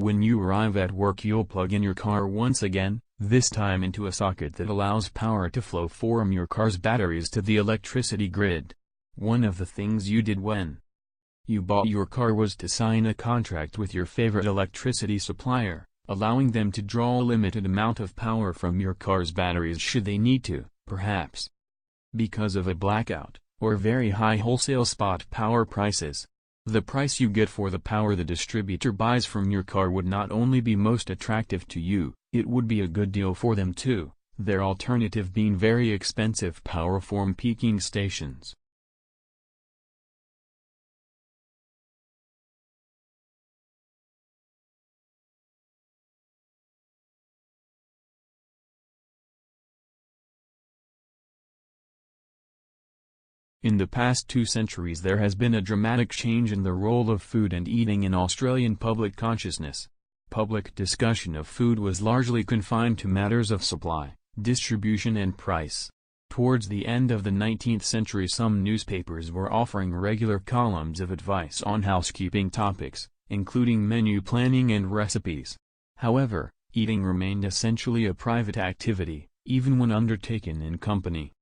When you arrive at work, you'll plug in your car once again, this time into a socket that allows power to flow from your car's batteries to the electricity grid. One of the things you did when you bought your car was to sign a contract with your favorite electricity supplier, allowing them to draw a limited amount of power from your car's batteries should they need to, perhaps because of a blackout, or very high wholesale spot power prices. The price you get for the power the distributor buys from your car would not only be most attractive to you, it would be a good deal for them too, their alternative being very expensive power from peaking stations. In the past 2 centuries there has been a dramatic change in the role of food and eating in Australian public consciousness. Public discussion of food was largely confined to matters of supply, distribution and price. Towards the end of the 19th century some newspapers were offering regular columns of advice on housekeeping topics, including menu planning and recipes. However, eating remained essentially a private activity, even when undertaken in company.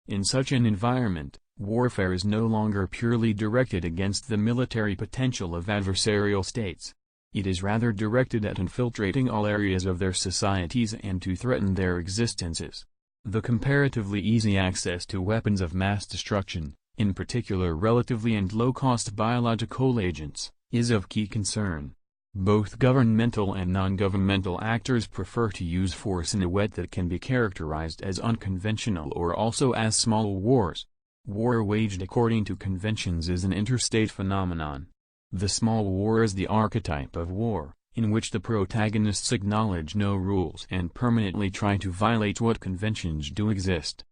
In such an environment, warfare is no longer purely directed against the military potential of adversarial states. It is rather directed at infiltrating all areas of their societies and to threaten their existences. The comparatively easy access to weapons of mass destruction, in particular relatively and low-cost biological agents, is of key concern. Both governmental and non-governmental actors prefer to use force in a way that can be characterized as unconventional or also as small wars. War waged according to conventions is an interstate phenomenon. The small war is the archetype of war, in which the protagonists acknowledge no rules and permanently try to violate what conventions do exist.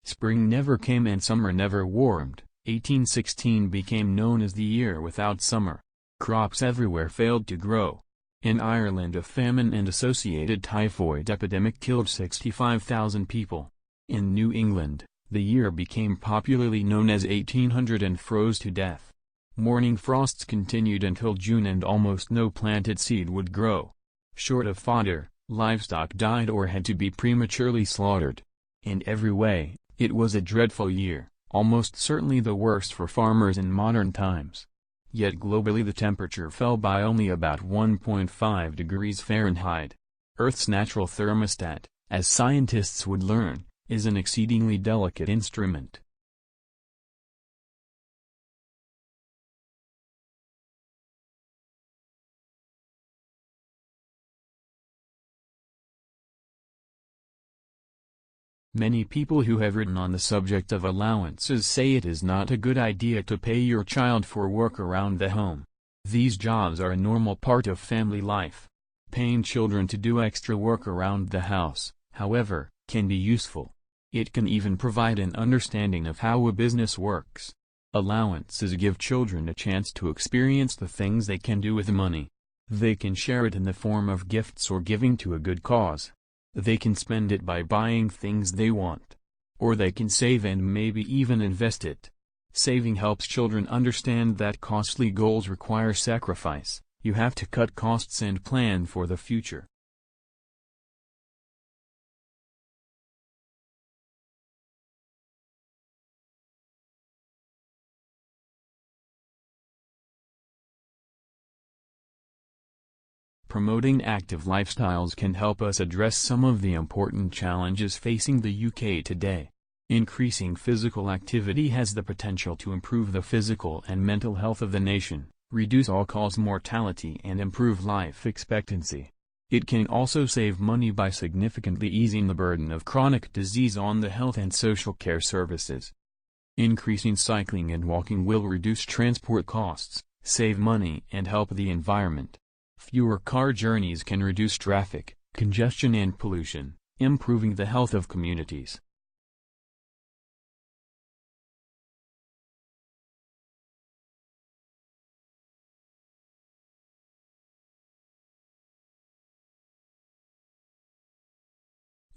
Spring never came and summer never warmed. 1816 became known as the year without summer. Crops everywhere failed to grow. In Ireland a famine and associated typhoid epidemic killed 65,000 people. In New England, the year became popularly known as 1800 and froze to death. Morning frosts continued until June and almost no planted seed would grow. Short of fodder, livestock died or had to be prematurely slaughtered. In every way, it was a dreadful year, almost certainly the worst for farmers in modern times. Yet globally the temperature fell by only about 1.5 degrees Fahrenheit. Earth's natural thermostat, as scientists would learn, is an exceedingly delicate instrument. Many people who have written on the subject of allowances say it is not a good idea to pay your child for work around the home. These jobs are a normal part of family life. Paying children to do extra work around the house, however, can be useful. It can even provide an understanding of how a business works. Allowances give children a chance to experience the things they can do with money. They can share it in the form of gifts or giving to a good cause. They can spend it by buying things they want. Or they can save and maybe even invest it. Saving helps children understand that costly goals require sacrifice. You have to cut costs and plan for the future. Promoting active lifestyles can help us address some of the important challenges facing the UK today. Increasing physical activity has the potential to improve the physical and mental health of the nation, reduce all-cause mortality and improve life expectancy. It can also save money by significantly easing the burden of chronic disease on the health and social care services. Increasing cycling and walking will reduce transport costs, save money and help the environment. Fewer car journeys can reduce traffic, congestion and pollution, improving the health of communities.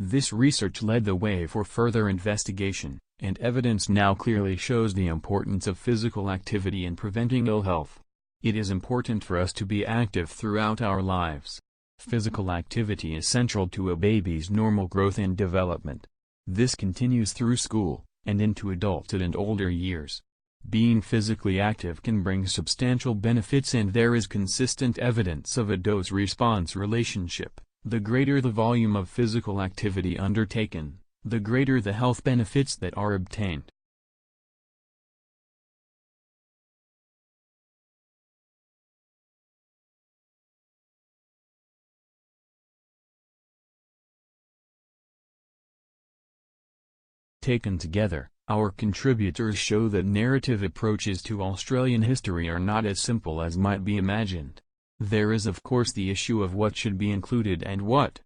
This research led the way for further investigation, and evidence now clearly shows the importance of physical activity in preventing ill health. It is important for us to be active throughout our lives. Physical activity is central to a baby's normal growth and development. This continues through school, and into adulthood and older years. Being physically active can bring substantial benefits, and there is consistent evidence of a dose-response relationship. The greater the volume of physical activity undertaken, the greater the health benefits that are obtained. Taken together, our contributors show that narrative approaches to Australian history are not as simple as might be imagined. There is of course the issue of what should be included and what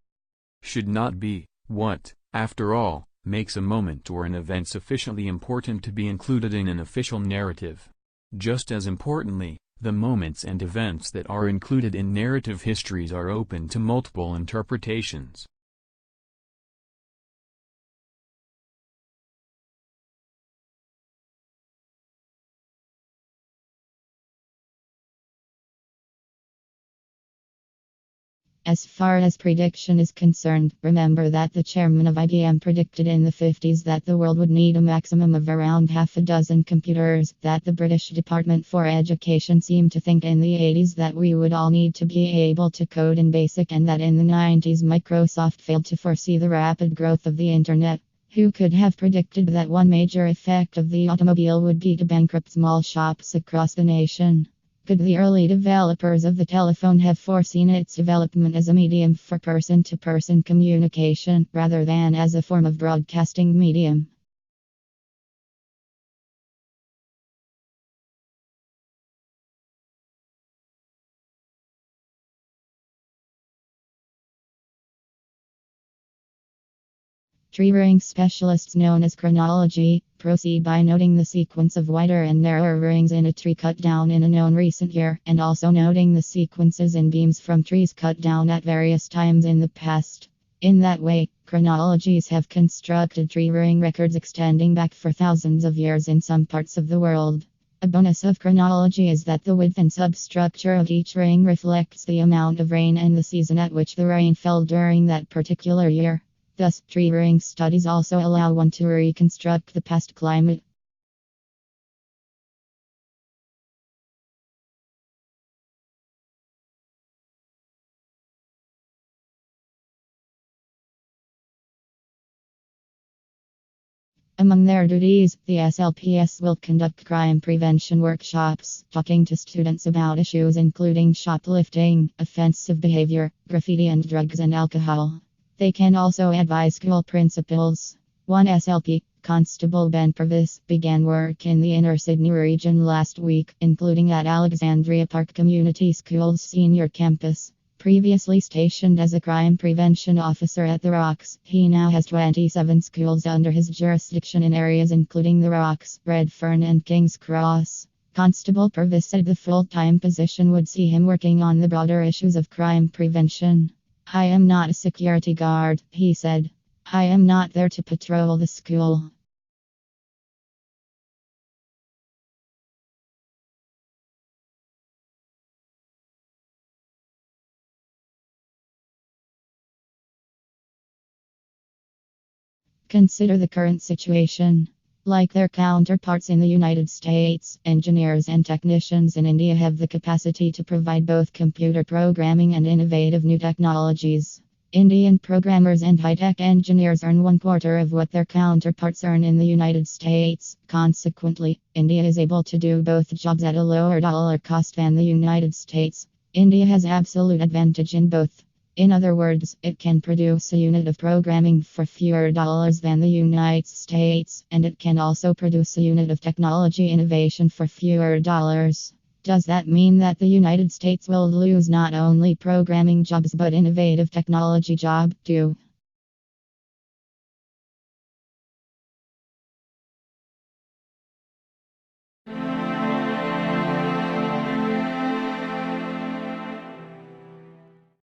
should not be. What, after all, makes a moment or an event sufficiently important to be included in an official narrative. Just as importantly, the moments and events that are included in narrative histories are open to multiple interpretations. As far as prediction is concerned, remember that the chairman of IBM predicted in the 50s that the world would need a maximum of around half a dozen computers, that the British Department for Education seemed to think in the 80s that we would all need to be able to code in BASIC, and that in the 90s Microsoft failed to foresee the rapid growth of the Internet. Who could have predicted that one major effect of the automobile would be to bankrupt small shops across the nation? Could the early developers of the telephone have foreseen its development as a medium for person-to-person communication, rather than as a form of broadcasting medium? Tree ring specialists known as chronology proceed by noting the sequence of wider and narrower rings in a tree cut down in a known recent year, and also noting the sequences in beams from trees cut down at various times in the past. In that way, chronologies have constructed tree ring records extending back for thousands of years in some parts of the world. A bonus of chronology is that the width and substructure of each ring reflects the amount of rain and the season at which the rain fell during that particular year. Thus, tree ring studies also allow one to reconstruct the past climate. Among their duties, the SLPS will conduct crime prevention workshops, talking to students about issues including shoplifting, offensive behavior, graffiti, and drugs and alcohol. They can also advise school principals. One SLP, Constable Ben Purvis, began work in the inner Sydney region last week, including at Alexandria Park Community School's senior campus. Previously stationed as a crime prevention officer at the Rocks, he now has 27 schools under his jurisdiction in areas including the Rocks, Redfern, and King's Cross. Constable Purvis said the full-time position would see him working on the broader issues of crime prevention. "I am not a security guard," he said. "I am not there to patrol the school." Consider the current situation. Like their counterparts in the United States, engineers and technicians in India have the capacity to provide both computer programming and innovative new technologies. Indian programmers and high-tech engineers earn 1/4 of what their counterparts earn in the United States. Consequently, India is able to do both jobs at a lower dollar cost than the United States. India has absolute advantage in both. In other words, it can produce a unit of programming for fewer dollars than the United States, and it can also produce a unit of technology innovation for fewer dollars. Does that mean that the United States will lose not only programming jobs but innovative technology jobs too?